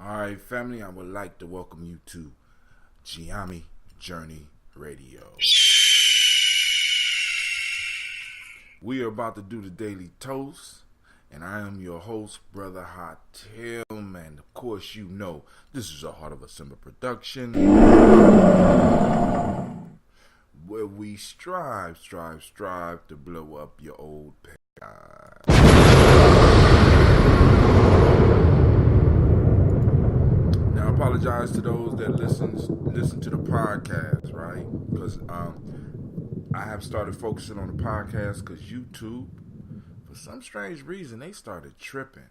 Alright, family, I would like to welcome you to Gye-Nyame Journey Radio. We are about to do the daily toast, and I am your host, Brother Hotel, and of course you know this is a Heart of a Simba production, where we strive to blow up your old paradigm. Now, I apologize to those that listen to the podcast, right? Because I have started focusing on the podcast because YouTube, for some strange reason, they started tripping.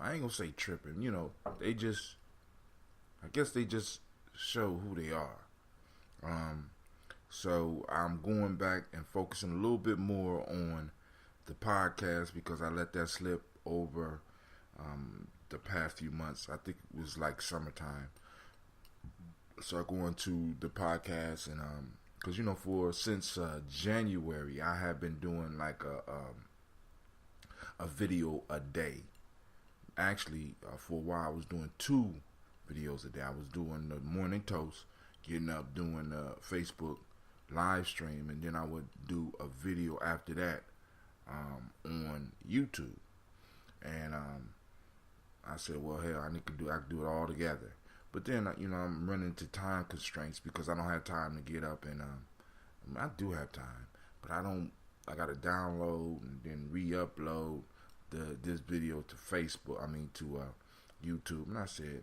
I ain't gonna say tripping, I guess they just show who they are. So I'm going back and focusing a little bit more on the podcast because I let that slip over the past few months. I think it was like summertime. So I go into the podcast and because since January I have been doing like a video a day. Actually, for a while I was doing 2 videos a day. I was doing the morning toast, getting up, doing the Facebook live stream, and then I would do a video after that on YouTube. And I said, well, hell, I can do it all together. But then, I'm running into time constraints because I don't have time to get up and I do have time, but I got to download and then re-upload this video to Facebook. To YouTube. And I said,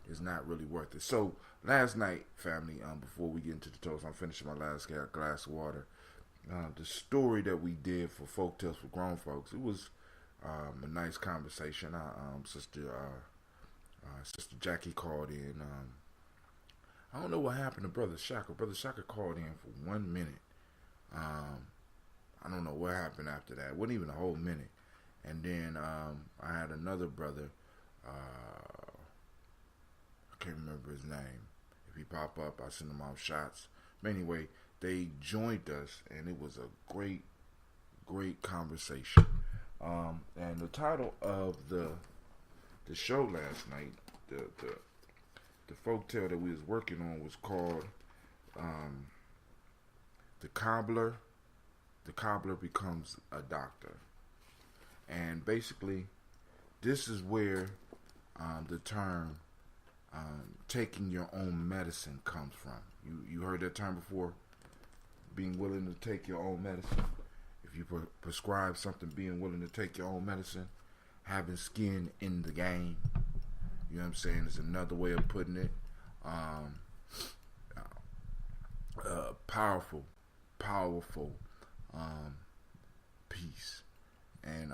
it's not really worth it. So last night, family, before we get into the toast, I'm finishing my last glass of water. The story that we did for Folk Tales for Grown Folks, it was a nice conversation. Sister Jackie called in. I don't know what happened to Brother Shaka. Brother Shaka called in for 1 minute. I don't know what happened after that. It wasn't even a whole minute. And then I had another brother. I can't remember his name. If he pop up, I send him off shots. But anyway, they joined us, and it was a great, great conversation. And the title of the show last night, the folktale that we was working on was called The Cobbler Becomes a Doctor. And basically, this is where the term taking your own medicine comes from. You heard that term before? Being willing to take your own medicine. If you prescribe something, being willing to take your own medicine. Having skin in the game. You know what I'm saying? It's another way of putting it. Powerful piece. And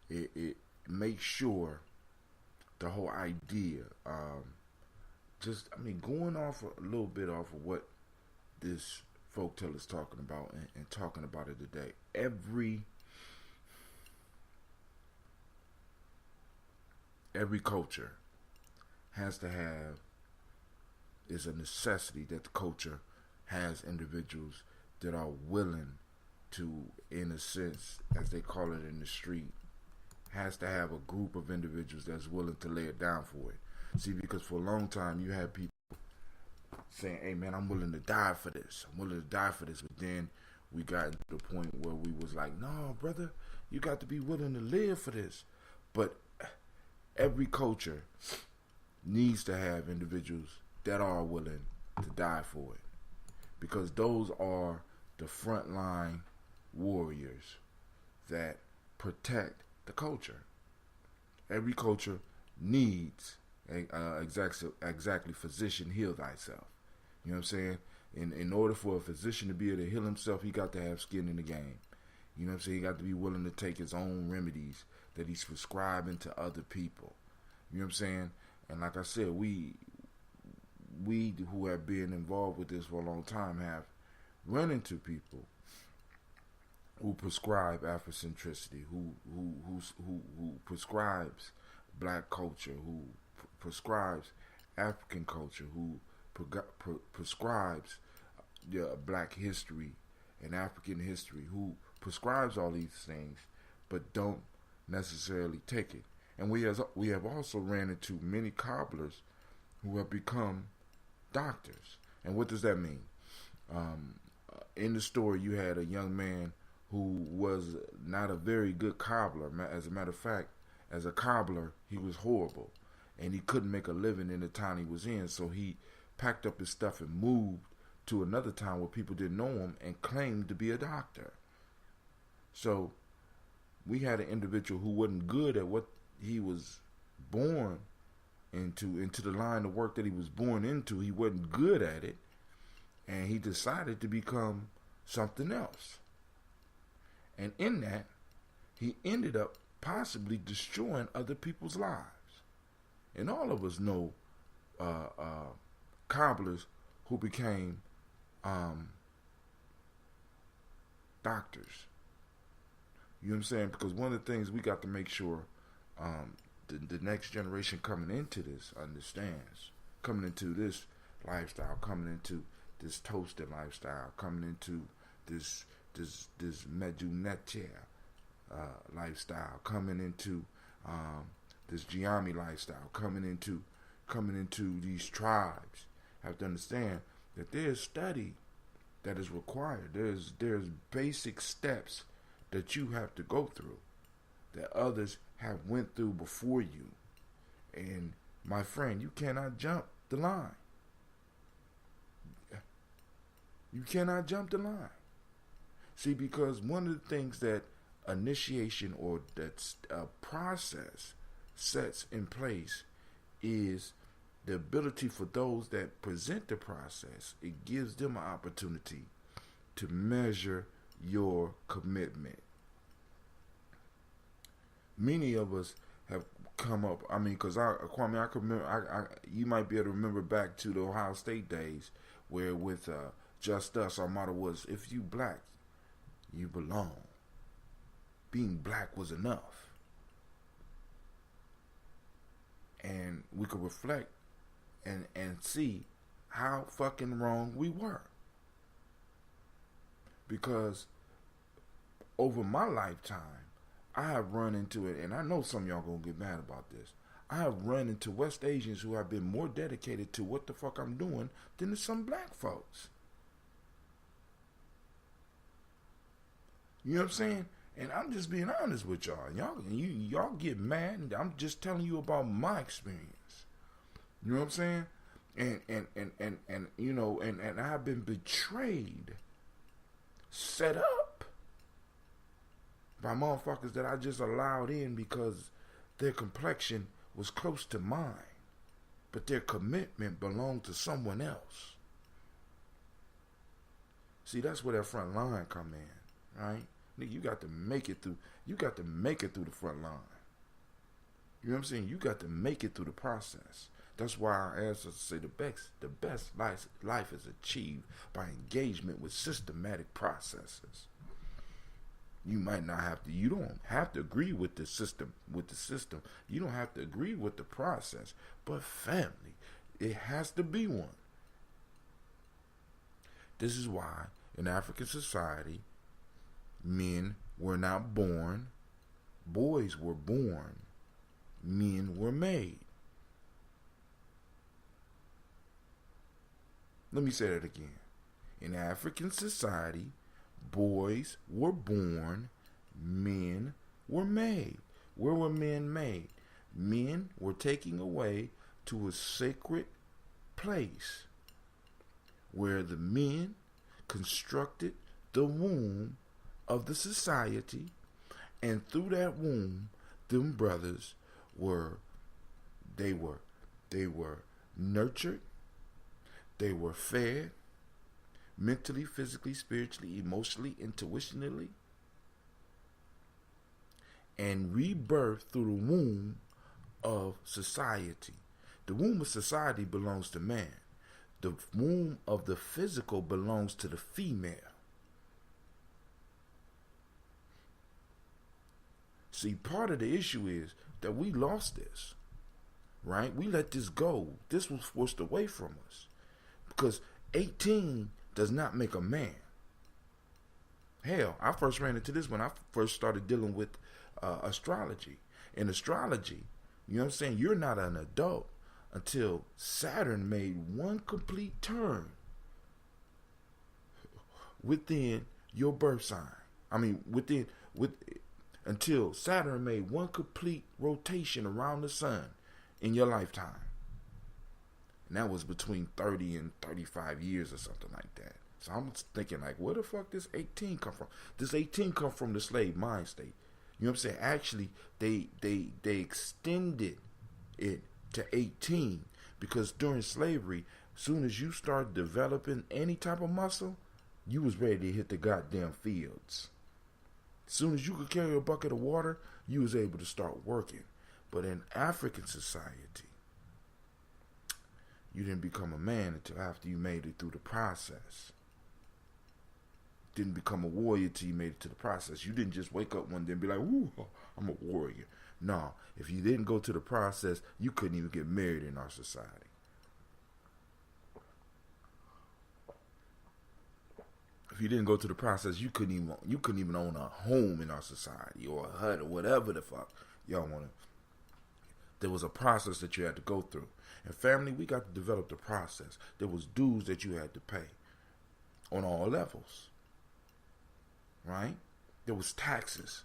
it makes sure the whole idea, going off a little bit off of what this folktale is talking about and talking about it today. Every culture has to have, is a necessity that the culture has individuals that are willing to, in a sense, as they call it in the street, has to have a group of individuals that's willing to lay it down for it. See, because for a long time you had people saying, hey man, I'm willing to die for this. But then we got to the point where we was like, no, brother, you got to be willing to live for this. But every culture needs to have individuals that are willing to die for it. Because those are the frontline warriors that protect the culture. Every culture needs exactly physician heal thyself. You know what I'm saying? In order for a physician to be able to heal himself, he got to have skin in the game. You know what I'm saying? He got to be willing to take his own remedies that he's prescribing to other people. You know what I'm saying? And like I said, we who have been involved with this for a long time have run into people who prescribe Afrocentricity, who prescribes black culture, who prescribes African culture, who prescribes black history and African history, who prescribes all these things, but don't necessarily take it. And we have also ran into many cobblers who have become doctors. And what does that mean? In the story, you had a young man who was not a very good cobbler. As a matter of fact, as a cobbler, he was horrible. And he couldn't make a living in the town he was in, so he packed up his stuff and moved to another town where people didn't know him and claimed to be a doctor. So we had an individual who wasn't good at what he was born into the line of work that he was born into. He wasn't good at it, and he decided to become something else. And in that, he ended up possibly destroying other people's lives. And all of us know cobblers who became doctors. You know what I'm saying? Because one of the things we got to make sure the next generation coming into this understands, coming into this lifestyle, coming into this toasted lifestyle, coming into this Medjugorje lifestyle, coming into this Gye-Nyame lifestyle, coming into these tribes, have to understand that there's study that is required. There's basic steps that you have to go through that others have went through before you. And my friend, you cannot jump the line. You cannot jump the line. See, because one of the things that initiation or that process sets in place is the ability for those that present the process. It gives them an opportunity to measure your commitment. Many of us have come up. I mean, because Kwame, I can remember. You might be able to remember back to the Ohio State days, where with Just Us, our motto was, "If you black, you belong." Being black was enough, and we could reflect and see how fucking wrong we were. Because over my lifetime, I have run into it, and I know some of y'all gonna get mad about this. I have run into West Asians who have been more dedicated to what the fuck I'm doing than to some black folks. You know what I'm saying? And I'm just being honest with y'all. Y'all get mad, and I'm just telling you about my experience. You know what I'm saying? And you know, and I've been betrayed, set up by motherfuckers that I just allowed in because their complexion was close to mine, but their commitment belonged to someone else. See, that's where that front line come in, right? Nigga, you got to make it through. You got to make it through the front line. You know what I'm saying? You got to make it through the process. That's why our ancestors say the best life is achieved by engagement with systematic processes. You might not have to. You don't have to agree with the system. You don't have to agree with the process. But family, it has to be one. This is why in African society, men were not born, boys were born, men were made. Let me say that again. In African society, boys were born, men were made. Where were men made? Men were taken away to a sacred place where the men constructed the womb of the society, and through that womb, them brothers were nurtured, they were fed mentally, physically, spiritually, emotionally, intuitionally, and rebirthed through the womb of society. The womb of society belongs to man. The womb of the physical belongs to the female. See, part of the issue is that we lost this, right? We let this go. This was forced away from us because 18 does not make a man. Hell, I first ran into this when I first started dealing with astrology. In astrology, you know what I'm saying? You're not an adult until Saturn made one complete turn within your birth sign. I mean, until Saturn made one complete rotation around the sun in your lifetime. And that was between 30 and 35 years or something like that. So I'm thinking like, where the fuck does 18 come from? This 18 come from the slave mind state. You know what I'm saying? Actually, they extended it to 18 because during slavery, soon as you start developing any type of muscle, you was ready to hit the goddamn fields. As soon as you could carry a bucket of water, you was able to start working. But in African society, You didn't become a man until after you made it through the process. Didn't become a warrior till you made it to the process. You didn't just wake up one day and be like, "Ooh, I'm a warrior." No, if you didn't go to the process, you couldn't even get married in our society. If you didn't go to the process, you couldn't even own a home in our society or a hut or whatever the fuck y'all want to. There was a process that you had to go through. And family, we got to develop the process. There was dues that you had to pay on all levels. Right? There was taxes.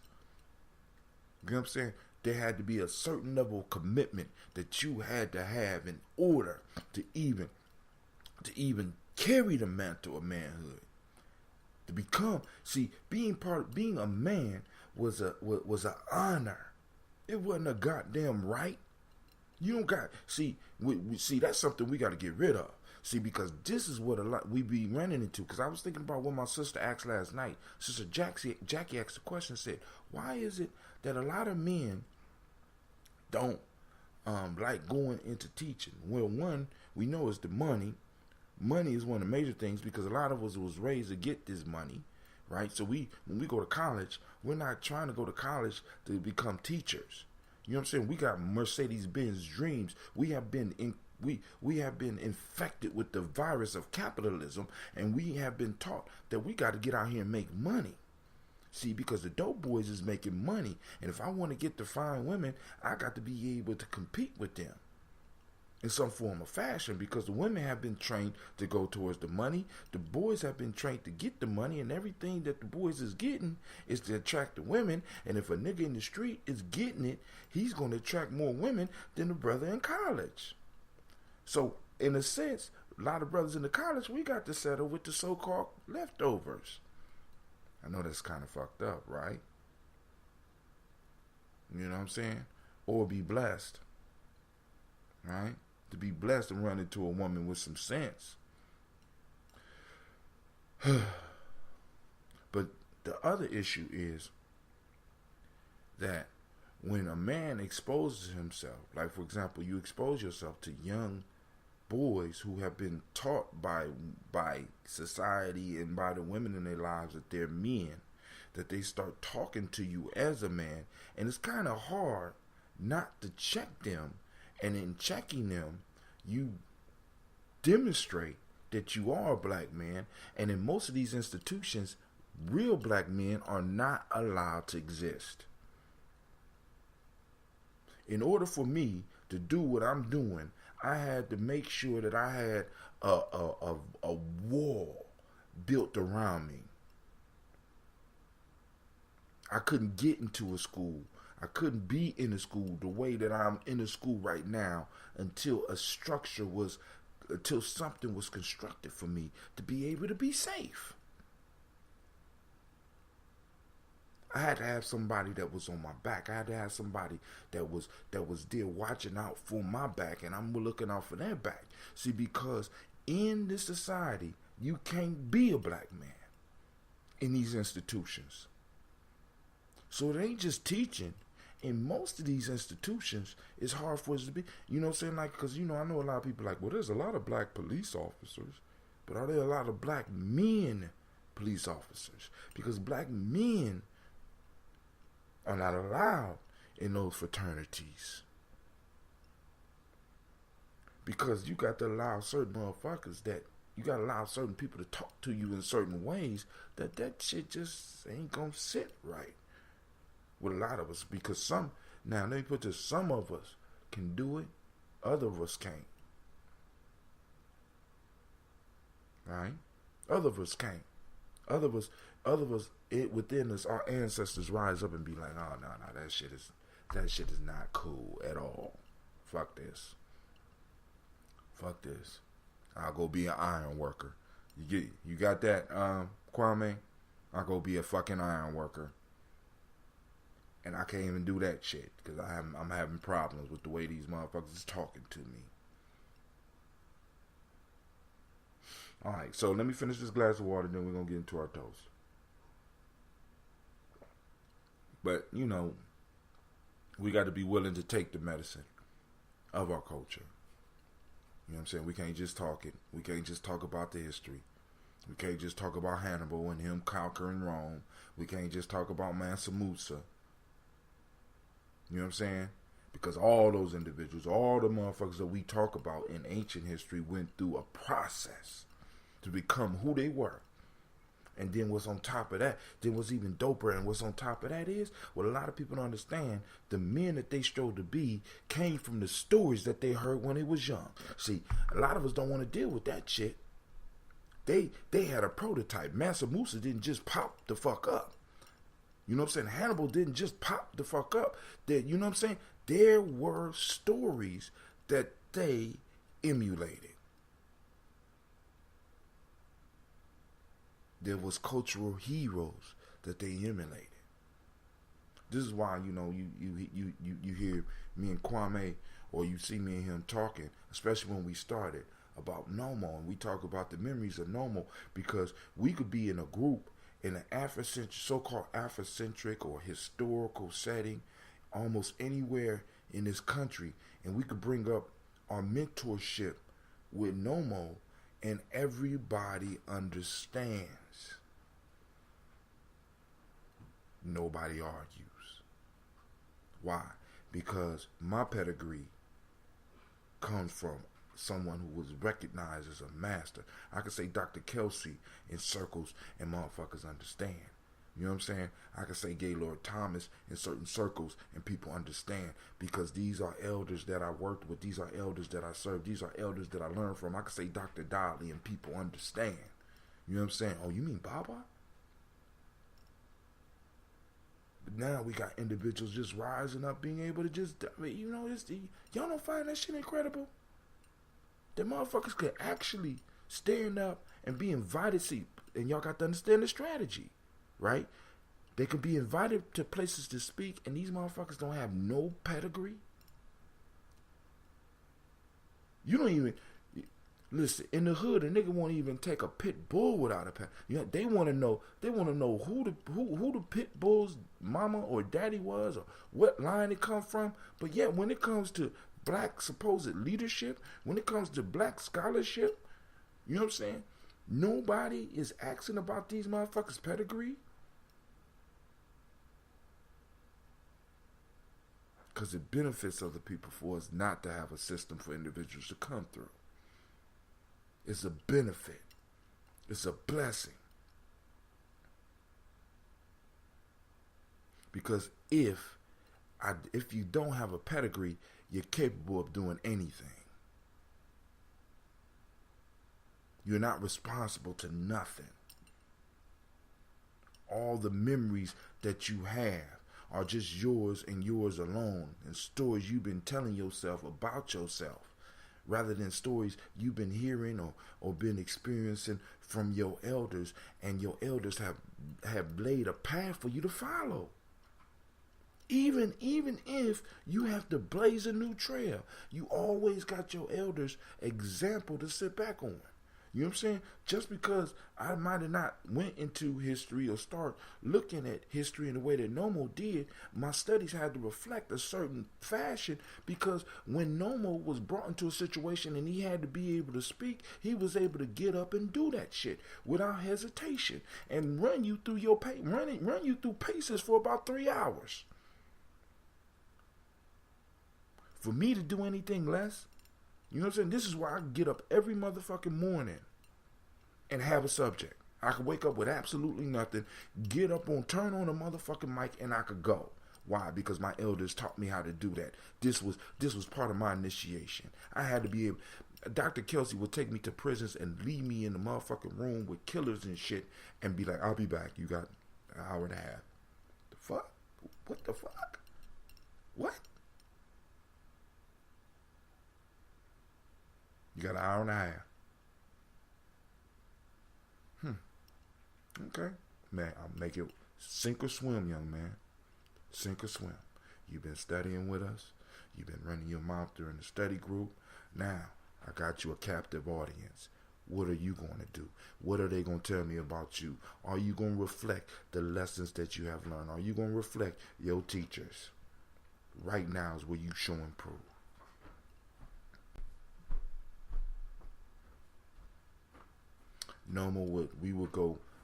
You know what I'm saying? There had to be a certain level of commitment that you had to have in order to even carry the mantle of manhood. To become, being a man was an honor. It wasn't a goddamn right. You don't got, that's something we got to get rid of. See, because this is what a lot we be running into. Because I was thinking about what my sister asked last night. Sister Jackie asked the question, said, why is it that a lot of men don't like going into teaching? Well, one, we know it's the money. Money is one of the major things because a lot of us was raised to get this money, right? So when we go to college, we're not trying to go to college to become teachers. You know what I'm saying? We got Mercedes-Benz dreams. We have been infected with the virus of capitalism, and we have been taught that we got to get out here and make money. See, because the dope boys is making money, and if I want to get to fine women, I got to be able to compete with them in some form of fashion, because the women have been trained to go towards the money. The boys have been trained to get the money, and everything that the boys is getting is to attract the women. And if a nigga in the street is getting it, he's going to attract more women than the brother in college. So, in a sense, a lot of brothers in the college, we got to settle with the so-called leftovers. I know that's kind of fucked up, right? You know what I'm saying? Or be blessed, right? To be blessed and run into a woman with some sense. But the other issue is that when a man exposes himself, like for example, you expose yourself to young boys who have been taught by society and by the women in their lives that they're men, that they start talking to you as a man, and it's kind of hard not to check them. And in checking them, you demonstrate that you are a black man. And in most of these institutions, real black men are not allowed to exist. In order for me to do what I'm doing, I had to make sure that I had a wall built around me. I couldn't get into a school. I couldn't be in a school the way that I'm in a school right now until something was constructed for me to be able to be safe. I had to have somebody that was on my back. I had to have somebody that was there watching out for my back, and I'm looking out for their back. See, because in this society, you can't be a black man in these institutions. So it ain't just teaching. In most of these institutions, it's hard for us to be, you know what I'm saying? Like, because, I know a lot of people like, well, there's a lot of black police officers, but are there a lot of black men police officers? Because black men are not allowed in those fraternities. Because you got to allow certain motherfuckers you got to allow certain people to talk to you in certain ways that shit just ain't going to sit right with a lot of us. Because some of us can do it, other of us can't. Right? Other of us can't. Other of us, within us, our ancestors rise up and be like, oh, no, that shit is not cool at all. Fuck this. I'll go be an iron worker. You got that, Kwame? I'll go be a fucking iron worker. And I can't even do that shit because I'm having problems with the way these motherfuckers is talking to me. All right, so let me finish this glass of water, then we're going to get into our toast. But, we got to be willing to take the medicine of our culture. You know what I'm saying? We can't just talk it. We can't just talk about the history. We can't just talk about Hannibal and him conquering Rome. We can't just talk about Mansa Musa. You know what I'm saying? Because all those individuals, all the motherfuckers that we talk about in ancient history went through a process to become who they were. And then what's on top of that, then what's even doper and what's on top of that is, what a lot of people don't understand, the men that they strove to be came from the stories that they heard when they was young. See, a lot of us don't want to deal with that shit. They had a prototype. Mansa Musa didn't just pop the fuck up. You know what I'm saying? Hannibal didn't just pop the fuck up. You know what I'm saying? There were stories that they emulated. There was cultural heroes that they emulated. This is why, you know, you hear me and Kwame, or you see me and him talking, especially when we started, about Nomo, and we talk about the memories of Nomo, because we could be in a group in an Afrocentric, so-called Afrocentric or historical setting, almost anywhere in this country, and we could bring up our mentorship with Nomo, and everybody understands. Nobody argues. Why? Because my pedigree comes from someone who was recognized as a master. I could say Dr. Kelsey in circles and motherfuckers understand. You know what I'm saying? I could say Gaylord Thomas in certain circles and people understand, because these are elders that I worked with. These are elders that I served. These are elders that I learned from. I could say Dr. Dolly and people understand. You know what I'm saying? Oh, you mean Baba? But now we got individuals just rising up, being able to just, you know, y'all don't find that shit incredible? That motherfuckers could actually stand up and be invited. See, and y'all got to understand the strategy, right? They could be invited to places to speak, and these motherfuckers don't have no pedigree. You don't even listen. In the hood, a nigga won't even take a pit bull without a pedigree. You know, they want to know. They want to know who the pit bull's mama or daddy was, or what line it come from. But yet, when it comes to black supposed leadership, when it comes to black scholarship, you know what I'm saying? Nobody is asking about these motherfuckers' pedigree. Because it benefits other people for us not to have a system for individuals to come through. It's a benefit. It's a blessing. Because if you don't have a pedigree, you're capable of doing anything. You're not responsible to nothing. All the memories that you have are just yours and yours alone, and stories you've been telling yourself about yourself, rather than stories you've been hearing or been experiencing from your elders, and your elders have laid a path for you to follow. Even if you have to blaze a new trail, you always got your elders' example to sit back on. You know what I'm saying? Just because I might have not went into history or start looking at history in the way that Nomo did, my studies had to reflect a certain fashion, because when Nomo was brought into a situation and he had to be able to speak, he was able to get up and do that shit without hesitation and run you through your run you through paces for about 3 hours. For me to do anything less, you know what I'm saying? This is why I get up every motherfucking morning and have a subject. I could wake up with absolutely nothing, get up turn on a motherfucking mic, and I could go. Why? Because my elders taught me how to do that. This was part of my initiation. I had to be able. Dr. Kelsey would take me to prisons and leave me in the motherfucking room with killers and shit and be like, I'll be back. You got an hour and a half. The fuck? What the fuck? What? You got an hour and a half. Okay. Man, I'll make it sink or swim, young man. Sink or swim. You've been studying with us. You've been running your mouth during the study group. Now, I got you a captive audience. What are you going to do? What are they going to tell me about you? Are you going to reflect the lessons that you have learned? Are you going to reflect your teachers? Right now is where you show and prove.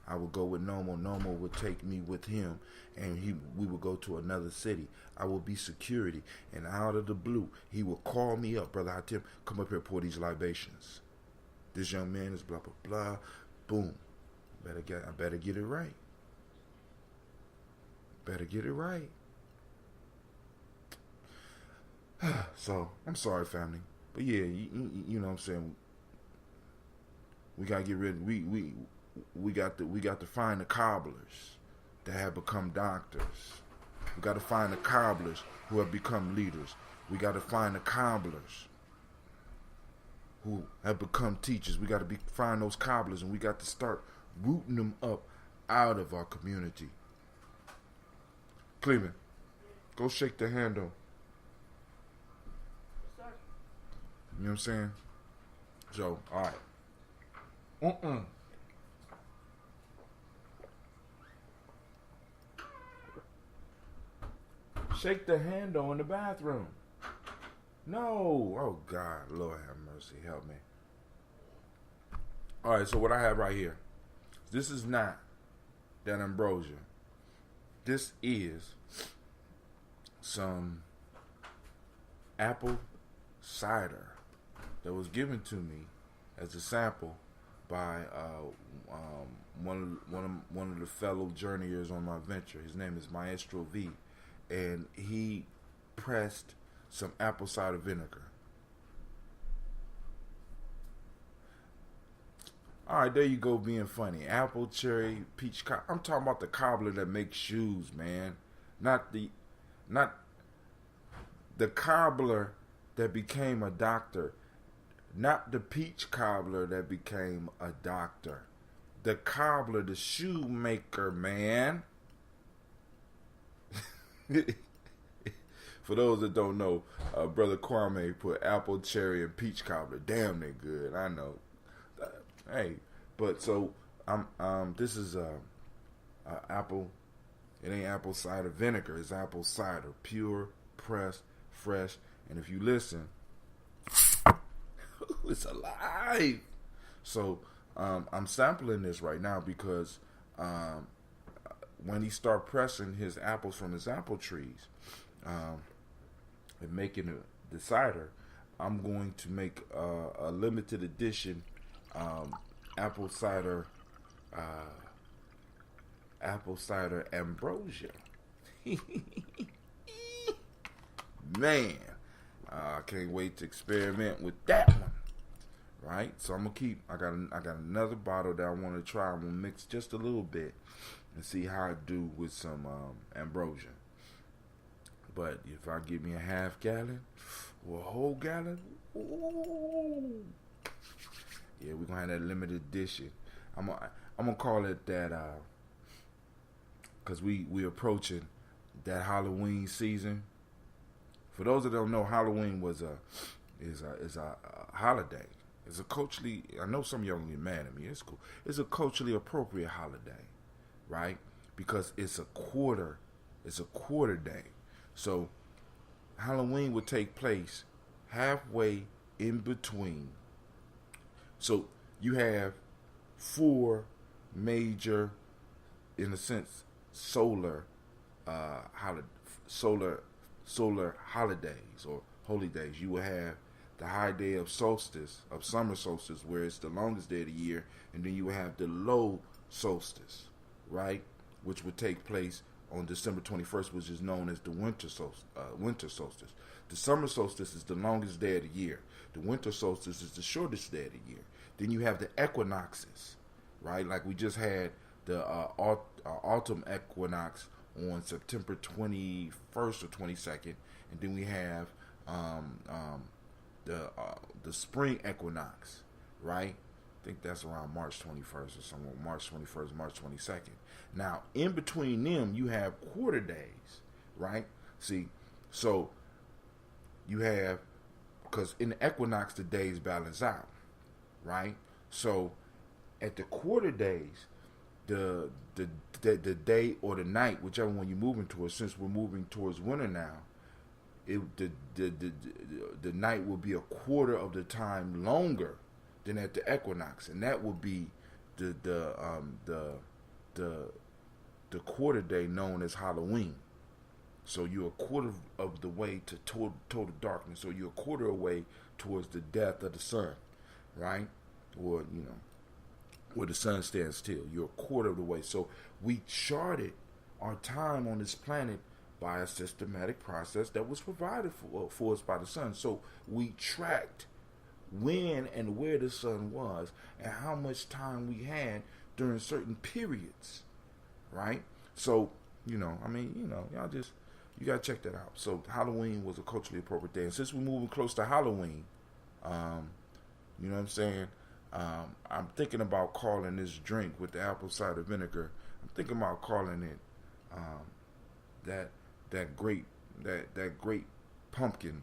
I would go with Normal. Normal would take me with him, and we would go to another city. I would be security, and out of the blue, he would call me up, Brother Hatim, come up here, pour these libations. This young man is blah blah blah. Boom. I better get it right. Better get it right. So I'm sorry, family, but yeah, you know what I'm saying. We gotta get rid. We got to find the cobblers that have become doctors. We got to find the cobblers who have become leaders. We got to find the cobblers who have become teachers. We got to find those cobblers, and we got to start rooting them up out of our community. Cleveland, go shake the handle. You know what I'm saying? So, all right. Shake the handle in the bathroom. No. Oh, God. Lord have mercy. Help me. All right, so what I have right here. This is not that ambrosia. This is some apple cider that was given to me as a sample by one of the fellow journeyers on my venture. His name is Maestro V, and he pressed some apple cider vinegar. All right, there you go, being funny. Apple, cherry, peach. I'm talking about the cobbler that makes shoes, man. Not the cobbler that became a doctor. Not the peach cobbler that became a doctor. The cobbler, the shoemaker, man. For those that don't know, Brother Kwame put apple, cherry, and peach cobbler. Damn, they good. I know. Hey, but so this is apple. It ain't apple cider vinegar. It's apple cider, pure, pressed, fresh. And if you listen, it's alive. So I'm sampling this right now because when he start pressing his apples from his apple trees and making the cider, I'm going to make a limited edition apple cider ambrosia. Man, I can't wait to experiment with that one. Right, so I'm gonna keep. I got another bottle that I want to try. I'm gonna mix just a little bit and see how I do with some ambrosia. But if I give me a half gallon or a whole gallon, ooh, yeah, we're gonna have that limited edition. I'm gonna call it that because we approaching that Halloween season. For those that don't know, Halloween is a holiday. It's a culturally. I know some of y'all gonna get mad at me. It's cool. It's a culturally appropriate holiday, right? Because it's a quarter. It's a quarter day. So Halloween would take place halfway in between. So you have 4 major, in a sense, solar holidays or holy days. You will have the high day of solstice, of summer solstice, where it's the longest day of the year, and then you will have the low solstice, right, which would take place on December 21st, which is known as the winter solstice. The summer solstice is the longest day of the year. The winter solstice is the shortest day of the year. Then you have the equinoxes, right? Like we just had the autumn equinox on September 21st or 22nd, and then we have the spring equinox, right? I think that's around March 21st or somewhere, March 21st, March 22nd. Now, in between them, you have quarter days, right? See, so you have, because in the equinox, the days balance out, right? So at the quarter days, the day or the night, whichever one you're moving towards, since we're moving towards winter now, the night will be a quarter of the time longer than at the equinox, and that will be the the quarter day known as Halloween. So you're a quarter of the way to total darkness. So you're a quarter away towards the death of the sun, right? Or where the sun stands still. You're a quarter of the way. So we charted our time on this planet by a systematic process that was provided for us by the sun. So we tracked when and where the sun was and how much time we had during certain periods, right? So, y'all just, you got to check that out. So Halloween was a culturally appropriate day. And since we're moving close to Halloween, you know what I'm saying? I'm thinking about calling this drink with the apple cider vinegar. I'm thinking about calling it that great pumpkin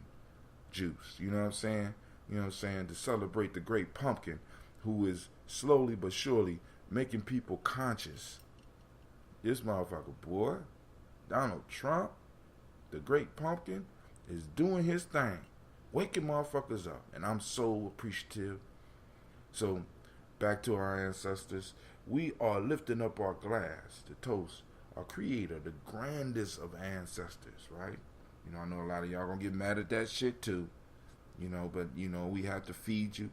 juice. You know what I'm saying? You know what I'm saying? To celebrate the great pumpkin, who is slowly but surely making people conscious. This motherfucker, boy, Donald Trump, the great pumpkin, is doing his thing, waking motherfuckers up, and I'm so appreciative. So, back to our ancestors, we are lifting up our glass to toast our creator, the grandest of ancestors, right? I know a lot of y'all gonna get mad at that shit too, but we have to feed you.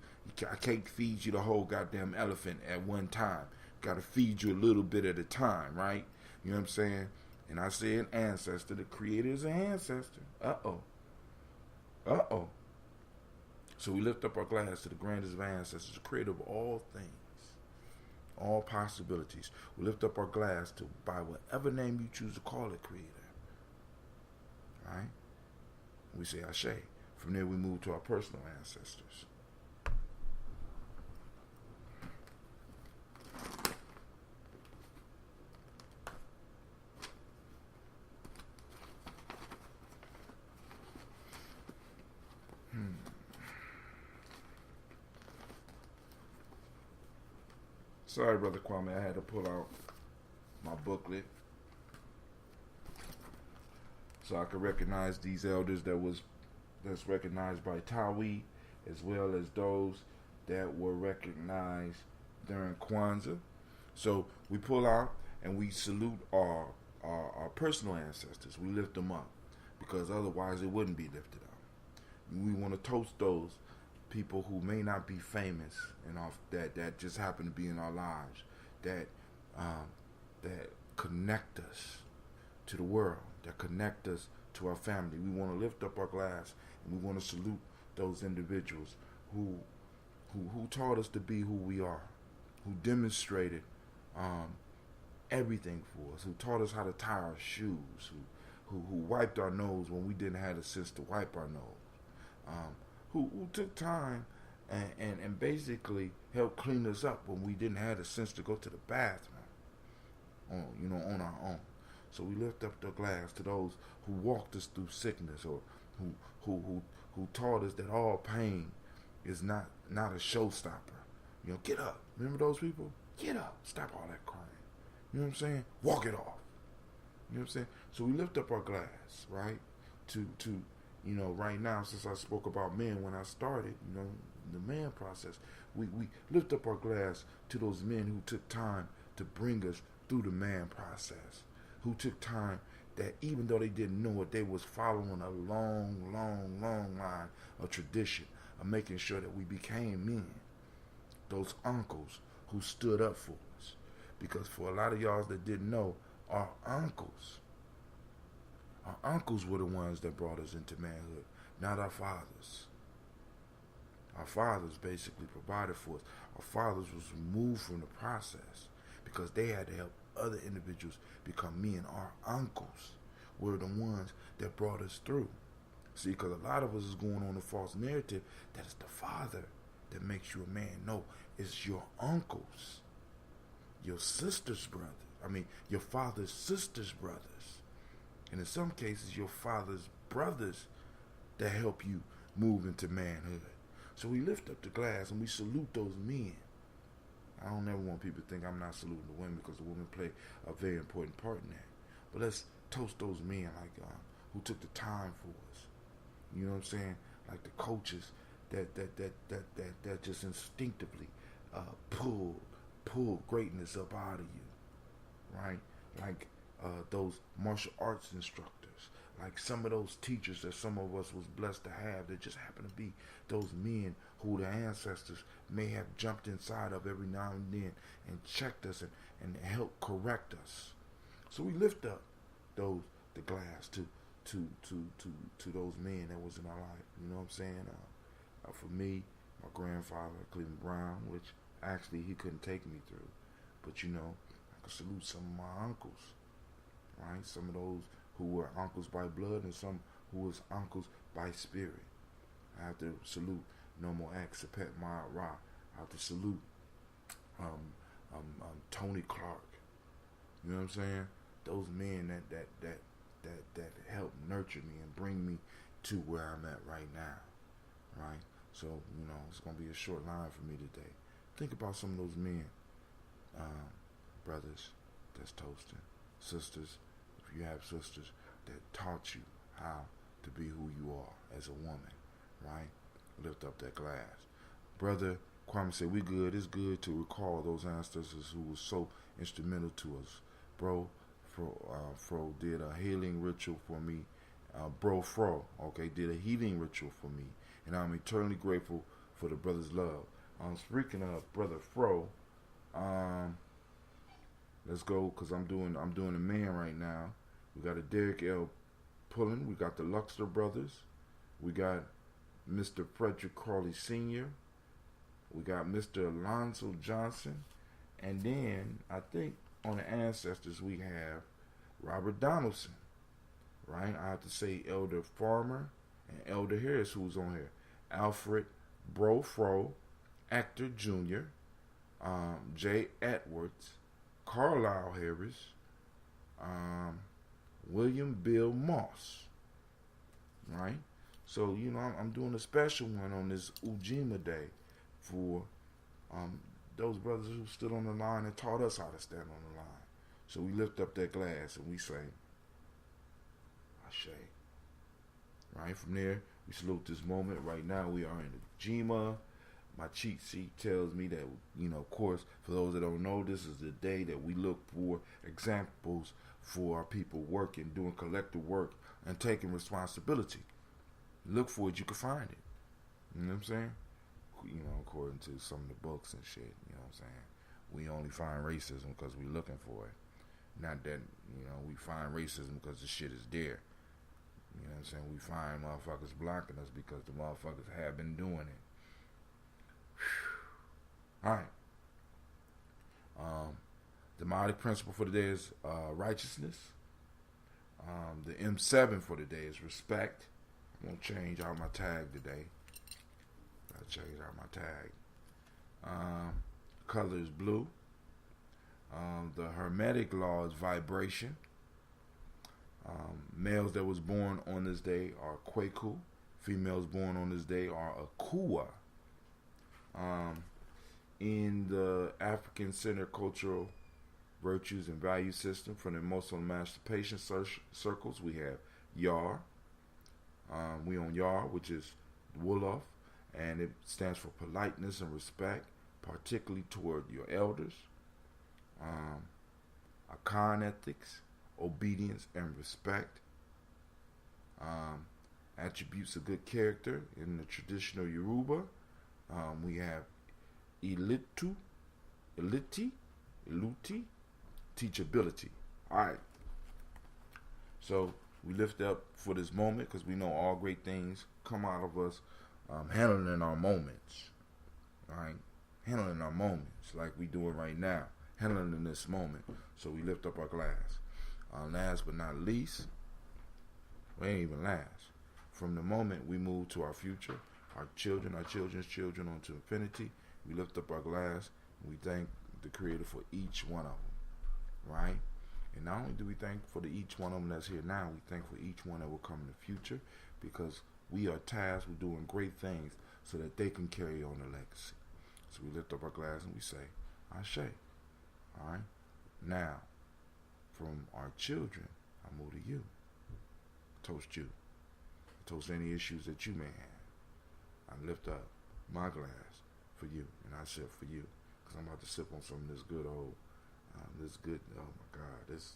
I can't feed you the whole goddamn elephant at one time. Gotta feed you a little bit at a time, right? You know what I'm saying? And I say an ancestor, the creator is an ancestor. Uh-oh. So we lift up our glass to the grandest of ancestors, the creator of all things, all possibilities. We lift up our glass to, by whatever name you choose to call it, creator. Right? We say Ashe. From there we move to our personal ancestors. Sorry, Brother Kwame, I had to pull out my booklet so I could recognize these elders that's recognized by Tawi, as well as those that were recognized during Kwanzaa. So we pull out and we salute our personal ancestors. We lift them up because otherwise it wouldn't be lifted up. We want to toast those people who may not be famous and that just happen to be in our lives, that connect us to the world, that connect us to our family. We want to lift up our glass and we want to salute those individuals who taught us to be who we are, who demonstrated everything for us, who taught us how to tie our shoes, who wiped our nose when we didn't have a sense to wipe our nose, who took time and basically helped clean us up when we didn't have the sense to go to the bathroom, on our own. So we lift up the glass to those who walked us through sickness, or who taught us that all pain is not a showstopper. Get up. Remember those people? Get up. Stop all that crying. You know what I'm saying? Walk it off. You know what I'm saying? So we lift up our glass, right? To right now, since I spoke about men when I started, the man process, we lift up our glass to those men who took time to bring us through the man process, who took time that even though they didn't know it, they was following a long line of tradition of making sure that we became men. Those uncles who stood up for us. Because for a lot of y'all that didn't know, our uncles were the ones that brought us into manhood, not our fathers. Our fathers basically provided for us. Our fathers was removed from the process because they had to help other individuals become men. Our uncles were the ones that brought us through. See, because a lot of us is going on a false narrative that it's the father that makes you a man. No, it's your uncles, your sister's brothers. Your father's sister's brothers. And in some cases, your father's brothers that help you move into manhood. So we lift up the glass and we salute those men. I don't ever want people to think I'm not saluting the women, because the women play a very important part in that. But let's toast those men who took the time for us. You know what I'm saying? Like the coaches that just instinctively pulled pull greatness up out of you, right? Like those martial arts instructors, like some of those teachers that some of us was blessed to have that just happen to be those men who the ancestors may have jumped inside of every now and then and checked us and helped correct us. So we lift up the glass to those men that was in our life. You know what I'm saying? For me, my grandfather, Cleveland Brown, which actually he couldn't take me through. But you know, I could salute some of my uncles, right? Some of those who were uncles by blood and some who was uncles by spirit. I have to salute Nomo X, Sepet Ma Ra. I have to salute Tony Clark. You know what I'm saying? Those men that helped nurture me and bring me to where I'm at right now, right? So, you know, it's going to be a short line for me today. Think about some of those men, brothers that's toasting, sisters, if you have sisters, that taught you how to be who you are as a woman, right? Lift up that glass. Brother Kwame said, we good. It's good to recall those ancestors who were so instrumental to us. Bro, Fro did a healing ritual for me. Bro Fro, okay, did a healing ritual for me. And I'm eternally grateful for the brother's love. Speaking of Brother Fro, let's go, because I'm doing a man right now. We got a Derek L. Pullen. We got the Luxor brothers. We got Mr. Frederick Crawley Sr. We got Mr. Alonzo Johnson. And then, I think, on the ancestors, we have Robert Donaldson, right? I have to say Elder Farmer and Elder Harris, who's on here. Alfred Bro Fro, Actor Jr., Jay Edwards, Carlisle Harris, William Bill Moss, right? So, you know, I'm doing a special one on this Ujima Day for those brothers who stood on the line and taught us how to stand on the line. So we lift up that glass and we say, Ashe. Right? From there, we salute this moment. Right now, we are in the Ujima. My cheat sheet tells me that, you know, of course, for those that don't know, this is the day that we look for examples for our people working, doing collective work, and taking responsibility. Look for it, you can find it. You know what I'm saying? You know, according to some of the books and shit, you know what I'm saying? We only find racism because we're looking for it. Not that, you know, we find racism because the shit is there. You know what I'm saying? We find motherfuckers blocking us because the motherfuckers have been doing it. Alright. The Ma'adik principle for the day is righteousness. The M7 for the day is respect. I'm going to change out my tag today. I'll change out my tag. Color is blue. The Hermetic law is vibration. Males that was born on this day are Kwaku. Females born on this day are Akua. In the African Center Cultural Virtues and Value System from the Muslim Emancipation Circles, we have Yar. We on Yar, which is Wolof, and it stands for politeness and respect, particularly toward your elders. Akan ethics, obedience and respect. Attributes of good character in the traditional Yoruba. We have Iluti, teachability. Alright. So we lift up for this moment because we know all great things come out of us handling our moments. Alright? Handling our moments like we doing right now. Handling in this moment. So we lift up our glass. Last but not least, we ain't even last. From the moment we move to our future, our children, our children's children, onto infinity, we lift up our glass and we thank the Creator for each one of them, right? And not only do we thank for each one of them that's here now, we thank for each one that will come in the future, because we are tasked with doing great things so that they can carry on the legacy. So we lift up our glass and we say, Ashe. All right? Now, from our children, I move to you. Toast you. Toast any issues that you may have. I lift up my glass for you, and I sip for you, because I'm about to sip on some of this good old, oh my God, this,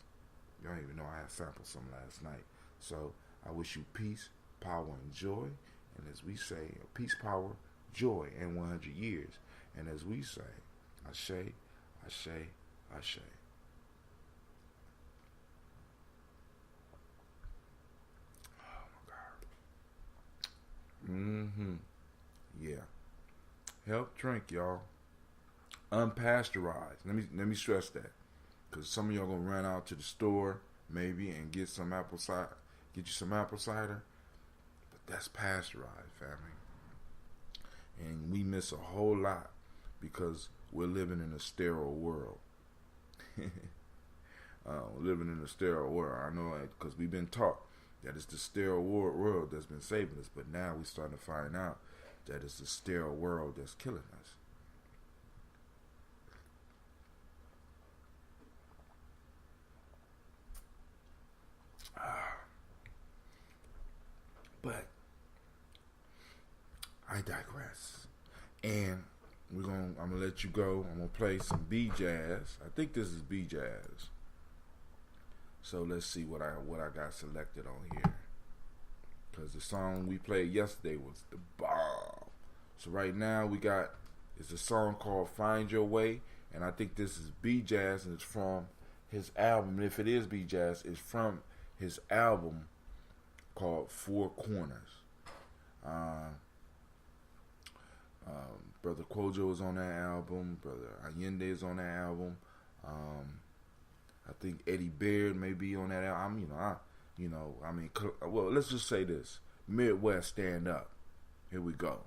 y'all don't even know I had sampled some last night. So I wish you peace, power, and joy. And as we say, peace, power, joy, and 100 years. And as we say, Ashe, Ashe, Ashe. Yeah. Help drink, y'all. Unpasteurized. Let me stress that, because some of y'all gonna run out to the store maybe and get some apple cider, get you some apple cider, but that's pasteurized, family. And we miss a whole lot because we're living in a sterile world. We're living in a sterile world. I know because we've been taught that it's the sterile world that's been saving us, but now we're starting to find out that it's the sterile world that's killing us. But I digress. And I'm gonna let you go. I'm gonna play some B jazz. I think this is B jazz. So let's see what I got selected on here. Because the song we played yesterday was the bomb. So right now it's a song called Find Your Way. And I think this is B jazz, and it's from his album. And if it is B jazz, it's from his album called Four Corners. Brother Kojo is on that album. Brother Allende is on that album. I think Eddie Baird may be on that album. Well, let's just say this: Midwest, stand up. Here we go.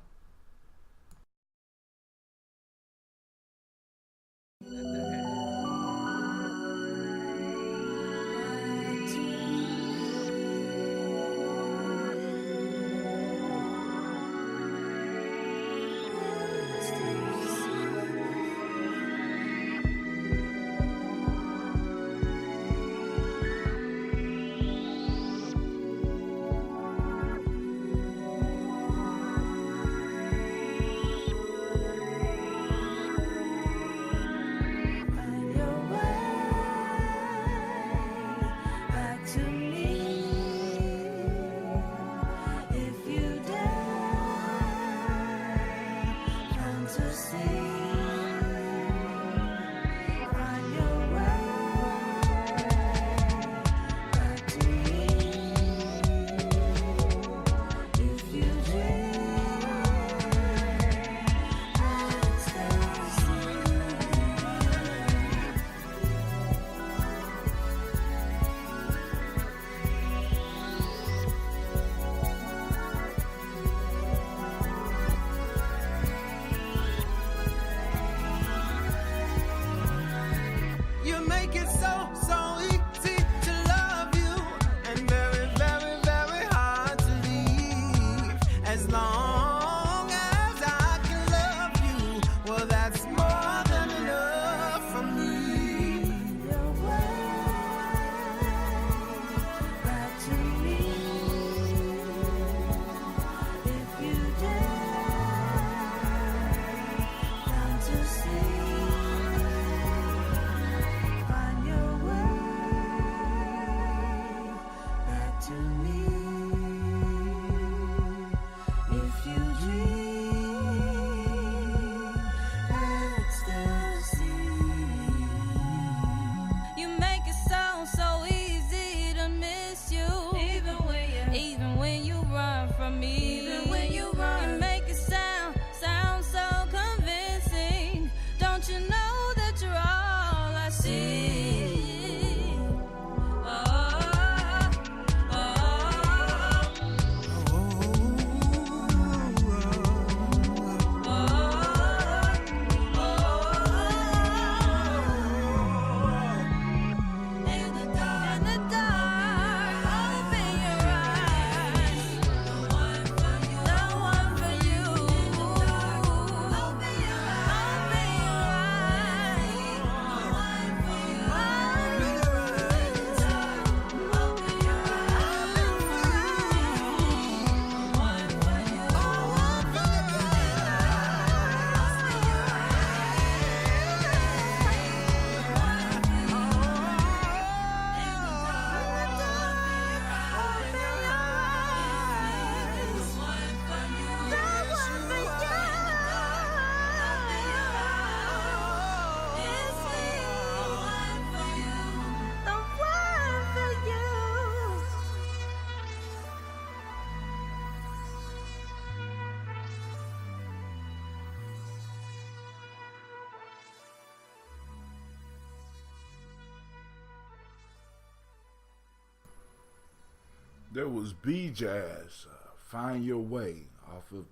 there was B-Jazz, Find Your Way, off of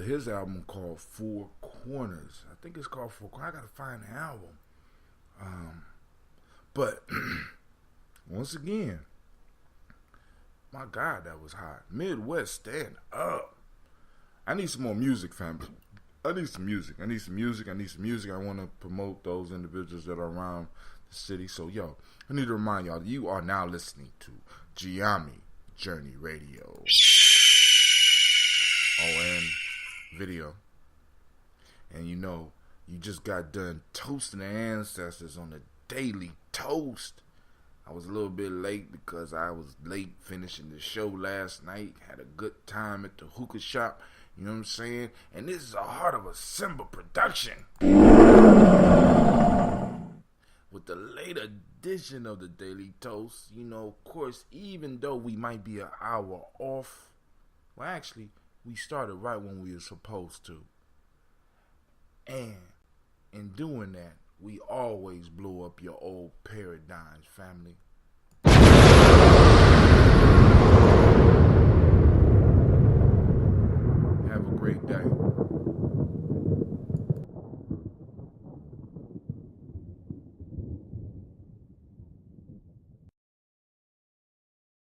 his album called Four Corners. I think it's called Four Corners. I gotta find the album. But once again, my God, that was hot. Midwest, stand up. I need some more music, family. I need some music. I want to promote those individuals that are around the city. So, yo, I need to remind y'all, you are now listening to Gye-Nyame Journey Radio. And video. And you know, you just got done toasting the ancestors on the Daily Toast. I was a little bit late because I was late finishing the show last night. Had a good time at the hookah shop. You know what I'm saying? And this is a Heart of a Simba production. With the late edition of the Daily Toast, you know, of course, even though we might be an hour off, well, actually, we started right when we were supposed to. And in doing that, we always blow up your old paradigms, family. Have a great day.